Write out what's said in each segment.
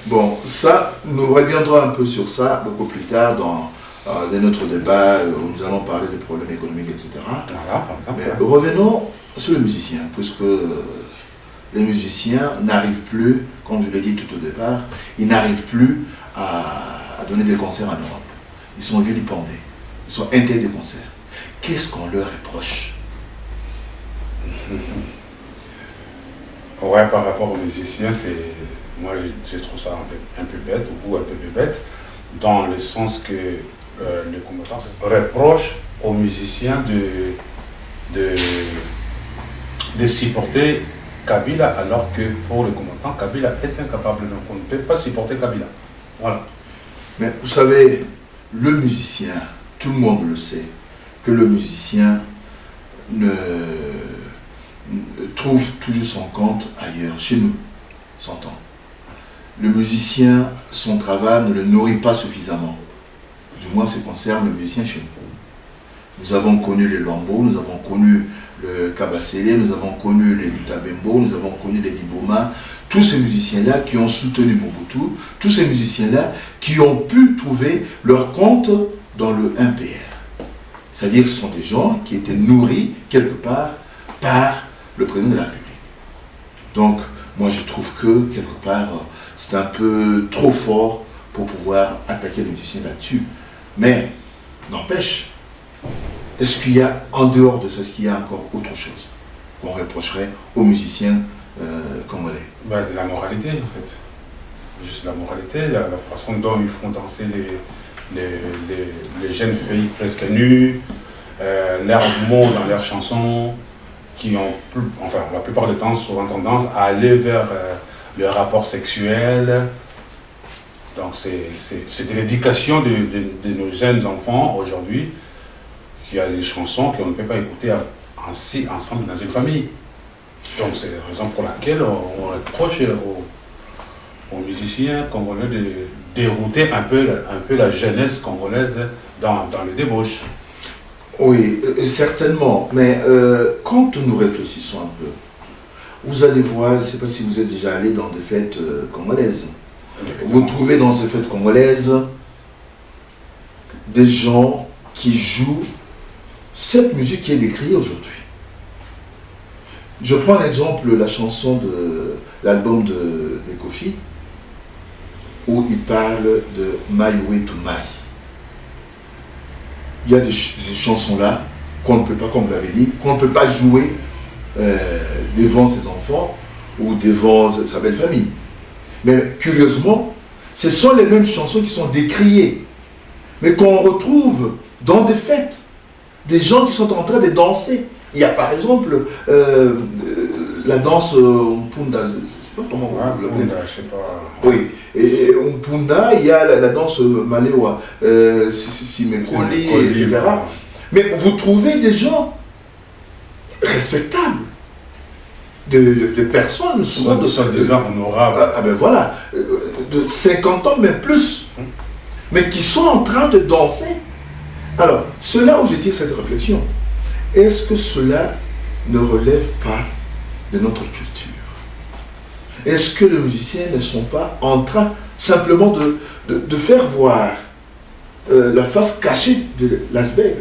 Bon, ça, nous reviendrons un peu sur ça beaucoup plus tard dans un autre débat où nous allons parler des problèmes économiques, etc. Voilà, par exemple. Mais revenons sur les musiciens, puisque les musiciens n'arrivent plus, comme je l'ai dit tout au départ, ils n'arrivent plus à donner des concerts en Europe. Ils sont vilipendés, ils sont interdits de concerts. Qu'est-ce qu'on leur reproche? Ouais, par rapport aux musiciens, moi je trouve ça un peu bête, ou un peu bête, dans le sens que les combattants reprochent aux musiciens de supporter Kabila, alors que pour les combattants, Kabila est incapable, donc on ne peut pas supporter Kabila. Voilà. Mais vous savez, le musicien, tout le monde le sait, que le musicien trouve toujours son compte ailleurs, chez nous, s'entend. Le musicien, son travail ne le nourrit pas suffisamment. Du moins, ce qui concerne le musicien chez nous. Nous avons connu les Lombo, nous avons connu le Kabasele, nous avons connu les Lutabembo, nous avons connu les Liboma, tous ces musiciens-là qui ont soutenu Mobutu, tous ces musiciens-là qui ont pu trouver leur compte dans le 1PR. C'est-à-dire que ce sont des gens qui étaient nourris quelque part par le président de la République. Donc, moi je trouve que quelque part, c'est un peu trop fort pour pouvoir attaquer les musiciens là-dessus. Mais, n'empêche, est-ce qu'il y a, en dehors de ça, est-ce qu'il y a encore autre chose qu'on reprocherait aux musiciens congolais? De la moralité, en fait. Juste la moralité, la façon dont ils font danser les jeunes filles presque nues, leurs mots dans leurs chansons, qui ont, la plupart du temps, souvent tendance à aller vers le rapport sexuel. Donc c'est de l'éducation de nos jeunes enfants aujourd'hui, qui a des chansons qu'on ne peut pas écouter ainsi ensemble dans une famille. Donc c'est la raison pour laquelle on reproche aux musiciens congolais de dérouter un peu la jeunesse congolaise dans les débauches. Oui, certainement. Mais quand nous réfléchissons un peu, vous allez voir, je ne sais pas si vous êtes déjà allé dans des fêtes congolaises. Vous trouvez dans ces fêtes congolaises des gens qui jouent cette musique qui est décriée aujourd'hui. Je prends un exemple, la chanson de l'album de Kofi, où il parle de My Way to My. Il y a ces chansons-là qu'on ne peut pas, comme vous l'avez dit, qu'on ne peut pas jouer devant ses enfants ou devant sa belle famille. Mais curieusement, ce sont les mêmes chansons qui sont décriées, mais qu'on retrouve dans des fêtes, des gens qui sont en train de danser. Il y a par exemple la danse Mpunda, je ne sais pas comment vous l'appelez. Je sais pas. Oui, et Mpunda, il y a la danse Malewa, Simekoli, etc. Mais vous trouvez des gens respectables, de personnes, souvent des honorables. Ben voilà, de 50 ans, même plus, mais qui sont en train de danser. Alors, c'est là où je tire cette réflexion. Est-ce que cela ne relève pas de notre culture? Est-ce que les musiciens ne sont pas en train simplement de faire voir la face cachée de l'iceberg?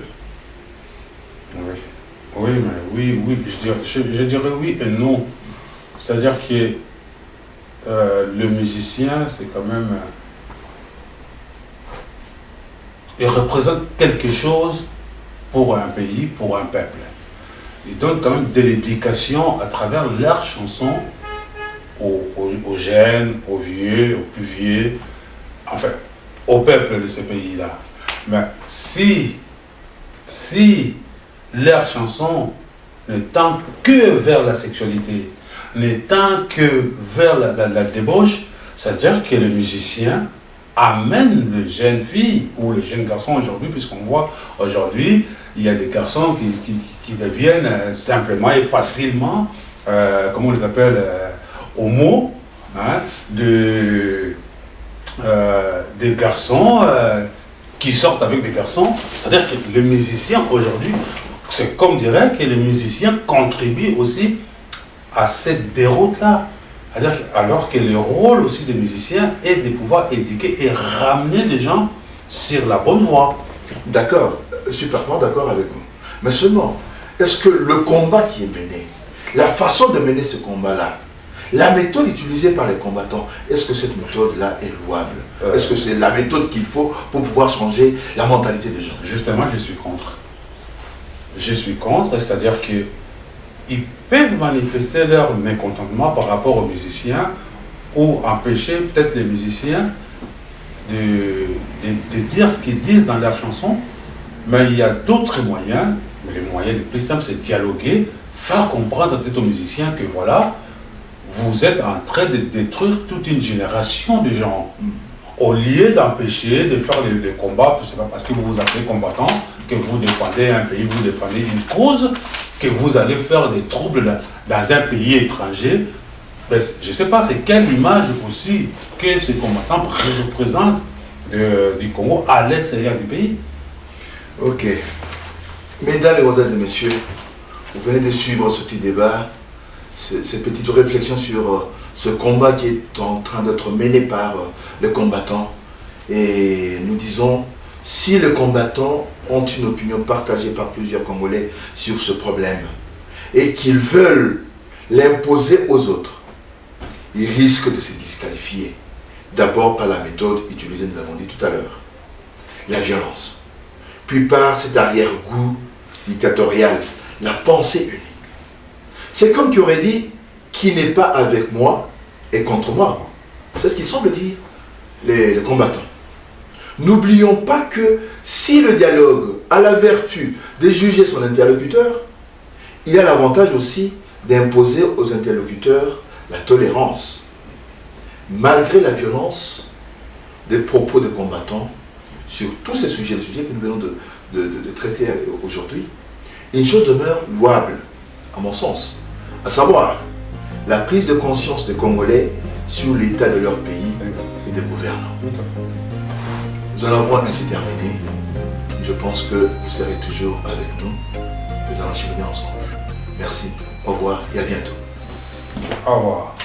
Oui, je dirais oui et non. C'est-à-dire que le musicien, c'est quand même... il représente quelque chose pour un pays, pour un peuple. Ils donnent quand même de l'éducation à travers leurs chansons aux jeunes, aux vieux, aux plus vieux, enfin, au peuple de ce pays-là. Mais si leurs chansons ne tendent que vers la sexualité, ne tendent que vers la débauche, c'est-à-dire que le musicien amène les jeunes filles ou les jeunes garçons aujourd'hui, puisqu'on voit aujourd'hui, il y a des garçons qui deviennent simplement et facilement, comment on les appelle, homo, hein, des garçons qui sortent avec des garçons. C'est-à-dire que les musiciens aujourd'hui, c'est comme dirait que les musiciens contribuent aussi à cette déroute-là. Alors que le rôle aussi des musiciens est de pouvoir éduquer et ramener les gens sur la bonne voie. D'accord, je suis parfaitement d'accord avec vous. Mais seulement, est-ce que le combat qui est mené, la façon de mener ce combat-là, la méthode utilisée par les combattants, est-ce que cette méthode-là est louable? Est-ce que c'est la méthode qu'il faut pour pouvoir changer la mentalité des gens? Justement, je suis contre. Je suis contre, c'est-à-dire qu'ils peuvent manifester leur mécontentement par rapport aux musiciens ou empêcher peut-être les musiciens de dire ce qu'ils disent dans leurs chansons, mais il y a d'autres moyens. Les moyens les plus simples, c'est dialoguer, faire comprendre peut-être aux musiciens que voilà, vous êtes en train de détruire toute une génération de gens. Au lieu d'empêcher de faire les combats, c'est pas parce que vous vous appelez combattant que vous défendez un pays, vous défendez une cause, que vous allez faire des troubles dans un pays étranger. Ben, je ne sais pas, c'est quelle image aussi que ces combattants représentent du Congo à l'extérieur du pays. Ok. Mesdames, Mesdemoiselles et Messieurs, vous venez de suivre ce petit débat, ces petites réflexions sur ce combat qui est en train d'être mené par les combattants. Et nous disons, si les combattants ont une opinion partagée par plusieurs Congolais sur ce problème et qu'ils veulent l'imposer aux autres, ils risquent de se disqualifier. D'abord par la méthode utilisée, nous l'avons dit tout à l'heure, la violence. Puis par cet arrière-goût dictatorial, la pensée unique. C'est comme qui aurait dit, qui n'est pas avec moi est contre moi. C'est ce qu'ils semblent dire, les combattants. N'oublions pas que si le dialogue a la vertu de juger son interlocuteur, il a l'avantage aussi d'imposer aux interlocuteurs la tolérance. Malgré la violence des propos des combattants sur tous ces sujets, les sujets que nous venons de traiter aujourd'hui, une chose demeure louable, à mon sens, à savoir la prise de conscience des Congolais sur l'état de leur pays et des gouvernants. Nous en avons ainsi terminé. Je pense que vous serez toujours avec nous. Nous allons cheminer ensemble. Merci, au revoir et à bientôt. Au revoir.